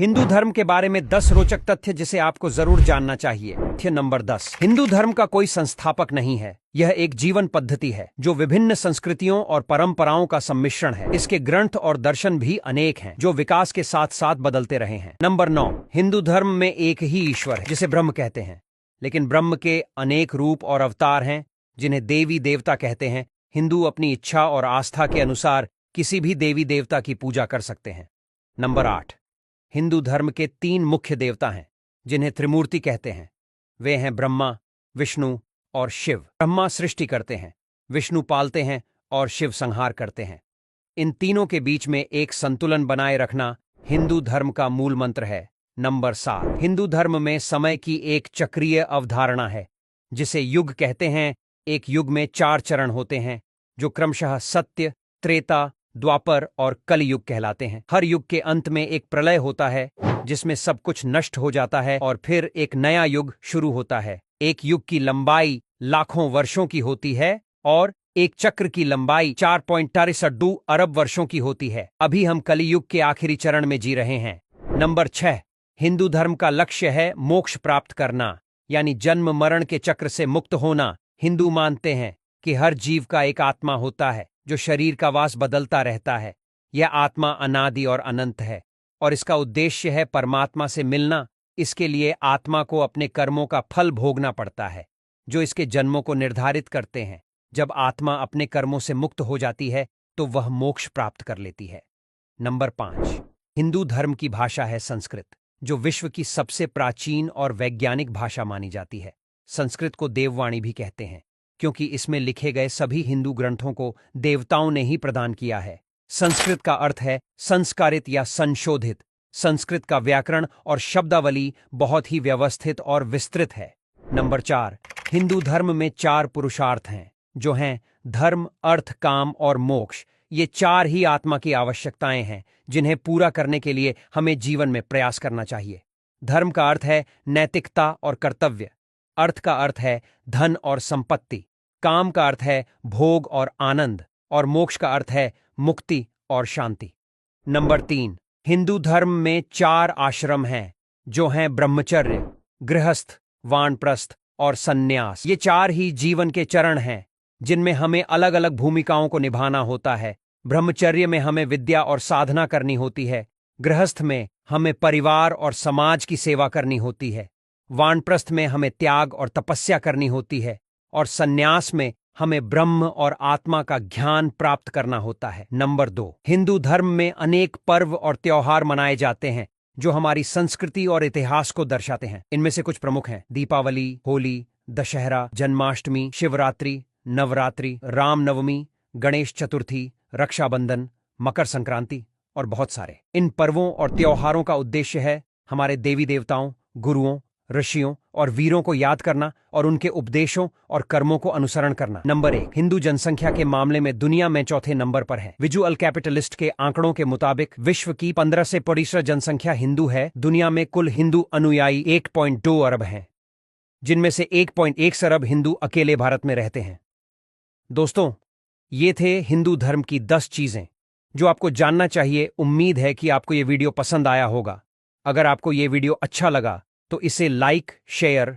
हिंदू धर्म के बारे में 10 रोचक तथ्य जिसे आपको जरूर जानना चाहिए। तथ्य नंबर 10। हिंदू धर्म का कोई संस्थापक नहीं है। यह एक जीवन पद्धति है जो विभिन्न संस्कृतियों और परंपराओं का सम्मिश्रण है। इसके ग्रंथ और दर्शन भी अनेक हैं जो विकास के साथ साथ बदलते रहे हैं। नंबर 9। हिंदू धर्म में एक ही ईश्वर है जिसे ब्रह्म कहते हैं, लेकिन ब्रह्म के अनेक रूप और अवतार हैं जिन्हें देवी देवता कहते हैं। हिंदू अपनी इच्छा और आस्था के अनुसार किसी भी देवी देवता की पूजा कर सकते हैं। नंबर 8। हिंदू धर्म के 3 मुख्य देवता हैं जिन्हें त्रिमूर्ति कहते हैं। वे हैं ब्रह्मा, विष्णु और शिव। ब्रह्मा सृष्टि करते हैं, विष्णु पालते हैं और शिव संहार करते हैं। इन तीनों के बीच में एक संतुलन बनाए रखना हिंदू धर्म का मूल मंत्र है। नंबर 7। हिंदू धर्म में समय की एक चक्रीय अवधारणा है जिसे युग कहते हैं। एक युग में 4 चरण होते हैं जो क्रमशः सत्य, त्रेता, द्वापर और कलयुग कहलाते हैं। हर युग के अंत में एक प्रलय होता है जिसमें सब कुछ नष्ट हो जाता है और फिर एक नया युग शुरू होता है। एक युग की लंबाई लाखों वर्षों की होती है और एक चक्र की लंबाई 4.62 अरब वर्षों की होती है। अभी हम कलयुग के आखिरी चरण में जी रहे हैं। नंबर 6। हिंदू धर्म का लक्ष्य है मोक्ष प्राप्त करना, यानी जन्म मरण के चक्र से मुक्त होना। हिंदू मानते हैं कि हर जीव का एक आत्मा होता है जो शरीर का वास बदलता रहता है। यह आत्मा अनादि और अनंत है और इसका उद्देश्य है परमात्मा से मिलना। इसके लिए आत्मा को अपने कर्मों का फल भोगना पड़ता है जो इसके जन्मों को निर्धारित करते हैं। जब आत्मा अपने कर्मों से मुक्त हो जाती है तो वह मोक्ष प्राप्त कर लेती है। नंबर 5। हिंदू धर्म की भाषा है संस्कृत, जो विश्व की सबसे प्राचीन और वैज्ञानिक भाषा मानी जाती है। संस्कृत को देववाणी भी कहते हैं क्योंकि इसमें लिखे गए सभी हिंदू ग्रंथों को देवताओं ने ही प्रदान किया है। संस्कृत का अर्थ है संस्कारित या संशोधित। संस्कृत का व्याकरण और शब्दावली बहुत ही व्यवस्थित और विस्तृत है। नंबर 4। हिंदू धर्म में 4 पुरुषार्थ हैं जो हैं धर्म, अर्थ, काम और मोक्ष। ये 4 ही आत्मा की आवश्यकताएं हैं जिन्हें पूरा करने के लिए हमें जीवन में प्रयास करना चाहिए। धर्म का अर्थ है नैतिकता और कर्तव्य। अर्थ का अर्थ है धन और संपत्ति। काम का अर्थ है भोग और आनंद, और मोक्ष का अर्थ है मुक्ति और शांति। नंबर 3। हिंदू धर्म में 4 आश्रम हैं जो हैं ब्रह्मचर्य, गृहस्थ, वानप्रस्थ और सन्यास। ये 4 ही जीवन के चरण हैं जिनमें हमें अलग अलग भूमिकाओं को निभाना होता है। ब्रह्मचर्य में हमें विद्या और साधना करनी होती है। गृहस्थ में हमें परिवार और समाज की सेवा करनी होती है। वानप्रस्थ में हमें त्याग और तपस्या करनी होती है और सन्यास में हमें ब्रह्म और आत्मा का ज्ञान प्राप्त करना होता है। नंबर 2। हिंदू धर्म में अनेक पर्व और त्योहार मनाए जाते हैं जो हमारी संस्कृति और इतिहास को दर्शाते हैं। इनमें से कुछ प्रमुख हैं दीपावली, होली, दशहरा, जन्माष्टमी, शिवरात्रि, नवरात्रि, रामनवमी, गणेश चतुर्थी, रक्षाबंधन, मकर संक्रांति और बहुत सारे। इन पर्वों और त्योहारों का उद्देश्य है हमारे देवी देवताओं, गुरुओं, ऋषियों और वीरों को याद करना और उनके उपदेशों और कर्मों को अनुसरण करना। नंबर 1। हिंदू जनसंख्या के मामले में दुनिया में चौथे नंबर पर है। विजुअल कैपिटलिस्ट के आंकड़ों के मुताबिक विश्व की 15 से 25% जनसंख्या हिंदू है। दुनिया में कुल हिंदू अनुयायी 1.2 अरब हैं, जिनमें से 1.1 अरब हिंदू अकेले भारत में रहते हैं। दोस्तों, ये थे हिंदू धर्म की 10 चीजें जो आपको जानना चाहिए। उम्मीद है कि आपको ये वीडियो पसंद आया होगा। अगर आपको ये वीडियो अच्छा लगा तो इसे लाइक, शेयर